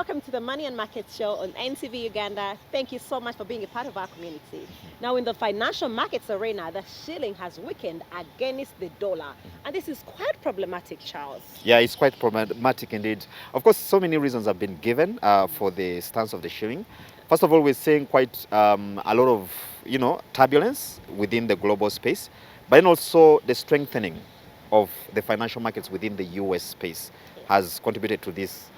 welcome to the Money and Markets show on NTV Uganda. Thank you so much for being a part of our community. Now, in the financial markets arena, the shilling has weakened against the dollar. And this is quite problematic, Charles. Yeah, it's quite problematic indeed. Of course, so many reasons have been given for the stance of the shilling. First of all, we're seeing quite a lot of, turbulence within the global space, but then also the strengthening of the financial markets within the US space has contributed to this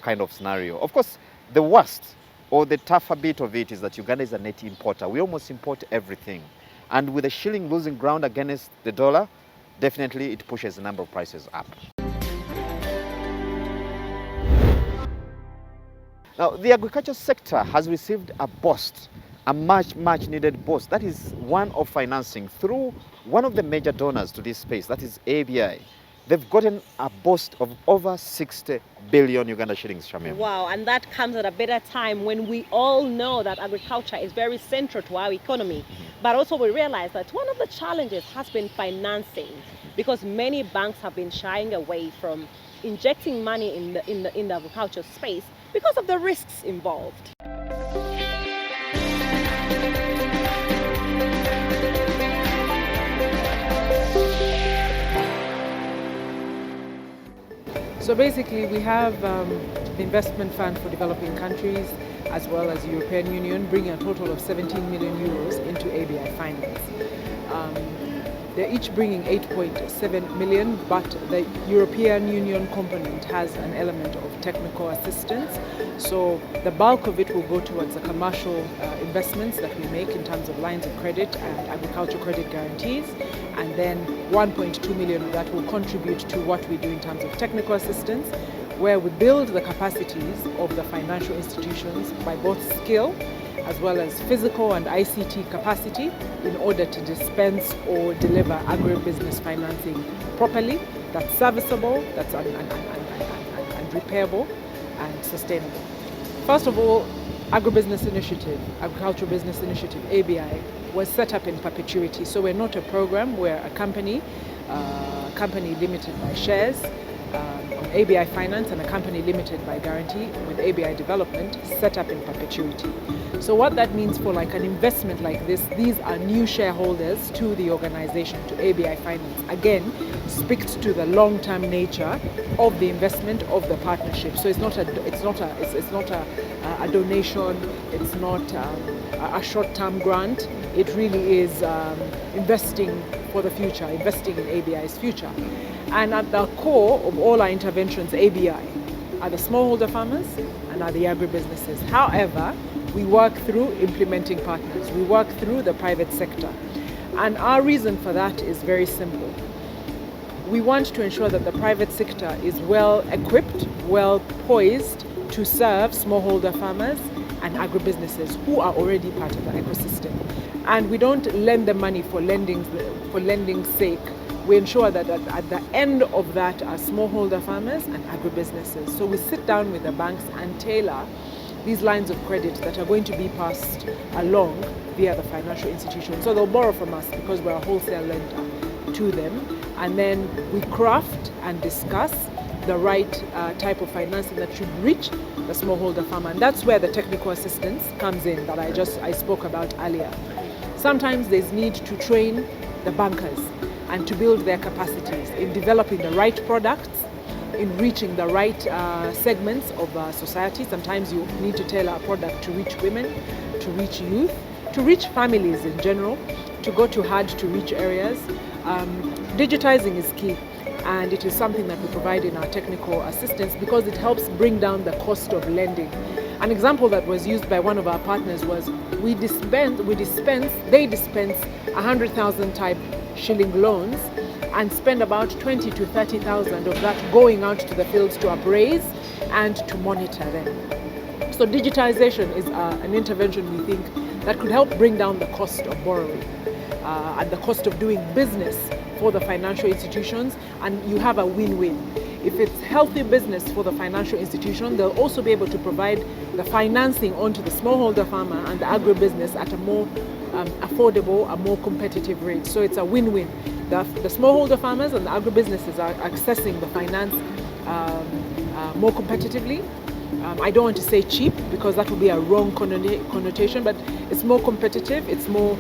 kind of scenario. Of course, the worst or the tougher bit of it is that Uganda is a net importer. We almost import everything. And with the shilling losing ground against the dollar, definitely it pushes the number of prices up. Now, the agriculture sector has received a boost, a much needed boost. That is one of financing through one of the major donors to this space, that is ABI. They've gotten a boost of over 60 billion Uganda shillings, Shamim. Wow, and that comes at a better time when we all know that agriculture is very central to our economy. But also we realize that one of the challenges has been financing, because many banks have been shying away from injecting money in the agriculture space because of the risks involved. So basically we have the Investment Fund for Developing Countries as well as the European Union bringing a total of 17 million euros into ABI finance. They're each bringing 8.7 million, but the European Union component has an element of technical assistance. So the bulk of it will go towards the commercial investments that we make in terms of lines of credit and agricultural credit guarantees. And then 1.2 million of that will contribute to what we do in terms of technical assistance, where we build the capacities of the financial institutions by both skill as well as physical and ICT capacity in order to dispense or deliver agribusiness financing properly, that's serviceable, that's and repairable and sustainable. First of all, Agribusiness Initiative, Agricultural Business Initiative, ABI, was set up in perpetuity. So we're not a program, we're a company limited by shares on ABI Finance and a company limited by guarantee with ABI Development set up in perpetuity. So what that means for like an investment like this, these are new shareholders to the organization, to ABI Finance. Again, speaks to the long-term nature of the investment of the partnership. So it's not a donation, it's not a short-term grant. It really is investing for the future, investing in ABI's future. And at the core of all our interventions, ABI, are the smallholder farmers and are the agribusinesses. However, we work through implementing partners. We work through the private sector. And our reason for that is very simple. We want to ensure that the private sector is well equipped, well poised to serve smallholder farmers and agribusinesses who are already part of the ecosystem. And we don't lend them money for lending's sake. We ensure that at the end of that are smallholder farmers and agribusinesses. So we sit down with the banks and tailor these lines of credit that are going to be passed along via the financial institution. So they'll borrow from us because we're a wholesale lender to them. And then we craft and discuss the right type of financing that should reach the smallholder farmer. And that's where the technical assistance comes in that I spoke about earlier. Sometimes there's need to train the bankers and to build their capacities in developing the right products, in reaching the right segments of society. Sometimes you need to tailor a product to reach women, to reach youth, to reach families in general, to go to hard to reach areas. Digitizing is key, and it is something that we provide in our technical assistance because it helps bring down the cost of lending. An example that was used by one of our partners was they dispense 100,000 type shilling loans and spend about 20 to 30,000 of that going out to the fields to appraise and to monitor them. So digitization is an intervention we think that could help bring down the cost of borrowing and the cost of doing business for the financial institutions, and you have a win-win. If it's healthy business for the financial institution, they'll also be able to provide the financing onto the smallholder farmer and the agribusiness at a more affordable, a more competitive rate. So it's a win-win. The smallholder farmers and the agribusinesses are accessing the finance more competitively, I don't want to say cheap because that would be a wrong connotation, but it's more competitive, it's more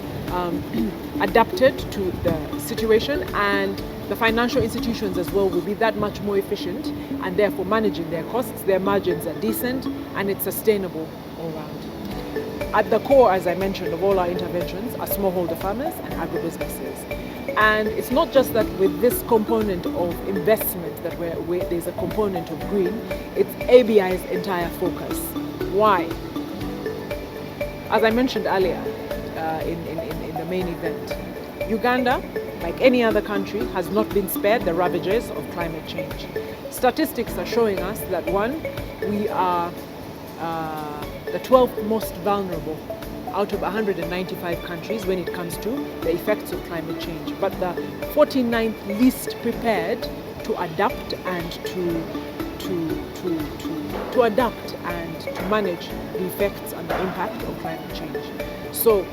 adapted to the situation, and the financial institutions as well will be that much more efficient and therefore managing their costs. Their margins are decent and it's sustainable all round. At the core, as I mentioned, of all our interventions are smallholder farmers and agribusinesses. And it's not just that with this component of investment that there's a component of green, it's ABI's entire focus. Why? As I mentioned earlier in the main event, Uganda, like any other country, has not been spared the ravages of climate change. Statistics are showing us that one, we are the 12th most vulnerable out of 195 countries when it comes to the effects of climate change, but the 49th least prepared to adapt and to adapt and to manage the effects and the impact of climate change. So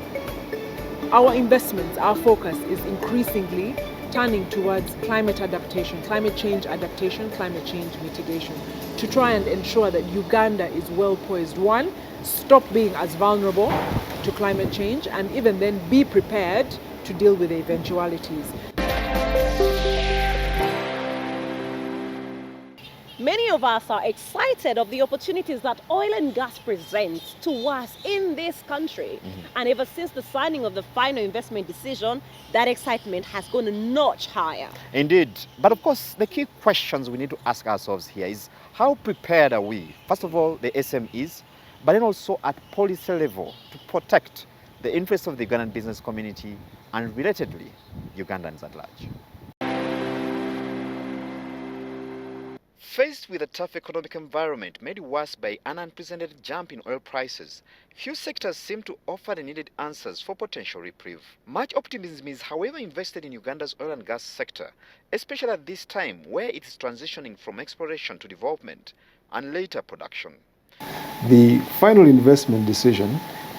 our investments, our focus is increasingly turning towards climate adaptation, climate change adaptation, climate change mitigation, to try and ensure that Uganda is well poised. One, stop being as vulnerable to climate change, and even then be prepared to deal with the eventualities. Many of us are excited of the opportunities that oil and gas presents to us in this country. And ever since the signing of the final investment decision, that excitement has gone a notch higher. Indeed. But of course, the key questions we need to ask ourselves here is, how prepared are we? First of all, the SMEs, but then also at policy level to protect the interests of the Ugandan business community and, relatedly, Ugandans at large. Faced with a tough economic environment made worse by an unprecedented jump in oil prices, few sectors seem to offer the needed answers for potential reprieve. Much optimism is, however, invested in Uganda's oil and gas sector, especially at this time where it is transitioning from exploration to development and later production. The final investment decision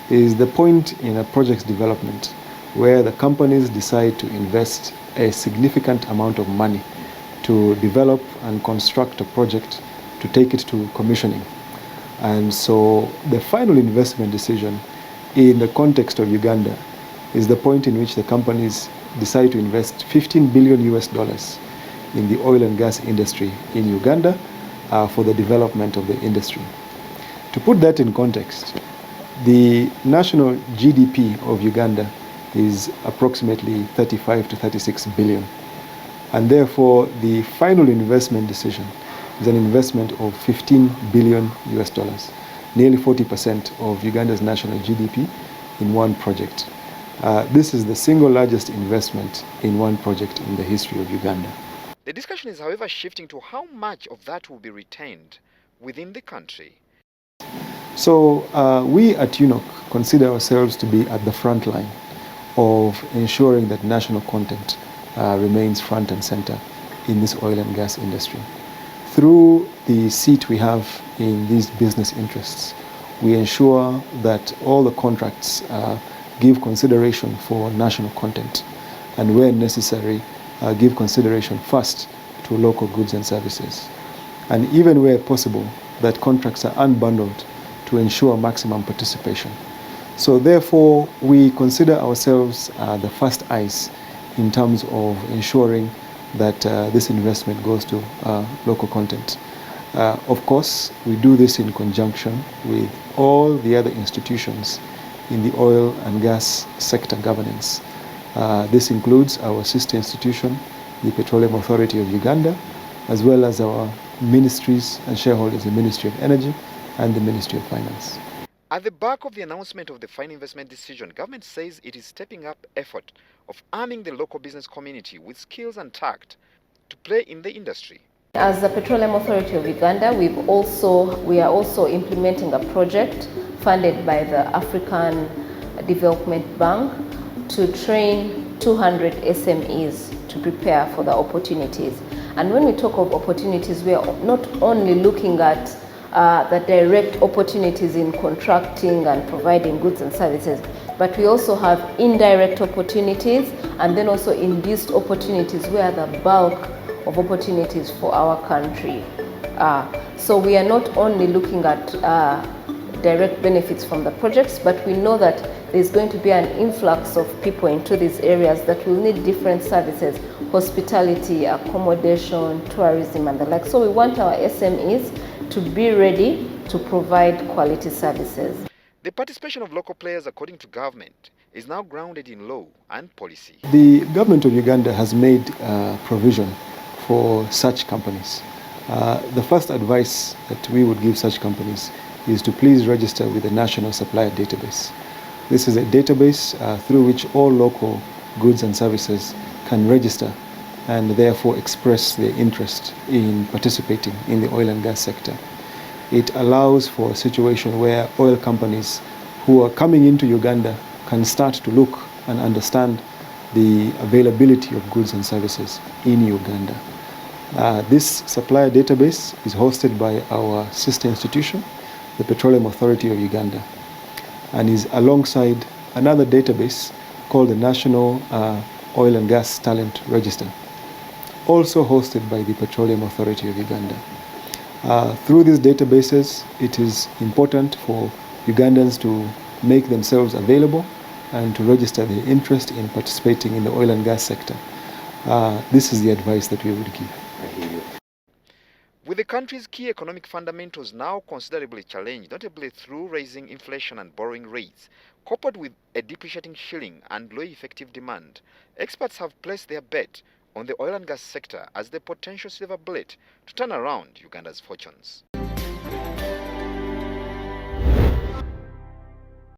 is the point in a project's development where the companies decide to invest a significant amount of money to develop and construct a project to take it to commissioning. And so the final investment decision in the context of Uganda is the point in which the companies decide to invest $15 billion in the oil and gas industry in Uganda for the development of the industry. To put that in context, the national GDP of Uganda is approximately 35 to 36 billion. And therefore, the final investment decision is an investment of $15 billion, nearly 40% of Uganda's national GDP in one project. This is the single largest investment in one project in the history of Uganda. The discussion is, however, shifting to how much of that will be retained within the country. So we at UNOC consider ourselves to be at the front line of ensuring that national content remains front and center in this oil and gas industry. Through the seat we have in these business interests, we ensure that all the contracts give consideration for national content, and where necessary, give consideration first to local goods and services. And even where possible, that contracts are unbundled to ensure maximum participation. So therefore, we consider ourselves the first eyes in terms of ensuring that this investment goes to local content. Of course, we do this in conjunction with all the other institutions in the oil and gas sector governance. This includes our sister institution, the Petroleum Authority of Uganda, as well as our ministries and shareholders, the Ministry of Energy and the Ministry of Finance. At the back of the announcement of the final investment decision, government says it is stepping up effort of arming the local business community with skills and tact to play in the industry. As the Petroleum Authority of Uganda, we are also implementing a project funded by the African Development Bank to train 200 SMEs to prepare for the opportunities. And when we talk of opportunities, we are not only looking at the direct opportunities in contracting and providing goods and services, but we also have indirect opportunities and then also induced opportunities where the bulk of opportunities for our country are. So we are not only looking at direct benefits from the projects, but we know that there's going to be an influx of people into these areas that will need different services: hospitality, accommodation, tourism, and the like. So we want our SMEs to be ready to provide quality services. The participation of local players, according to government, is now grounded in law and policy. The government of Uganda has made provision for such companies. The first advice that we would give such companies is to please register with the National Supplier Database. This is a database through which all local goods and services can register and therefore express their interest in participating in the oil and gas sector. It allows for a situation where oil companies who are coming into Uganda can start to look and understand the availability of goods and services in Uganda. This supplier database is hosted by our sister institution, the Petroleum Authority of Uganda, and is alongside another database called the National Oil and Gas Talent Register, also hosted by the Petroleum Authority of Uganda. Through these databases, it is important for Ugandans to make themselves available and to register their interest in participating in the oil and gas sector. This is the advice that we would give. With the country's key economic fundamentals now considerably challenged, notably through raising inflation and borrowing rates, coupled with a depreciating shilling and low effective demand, experts have placed their bet on the oil and gas sector as the potential silver bullet to turn around Uganda's fortunes.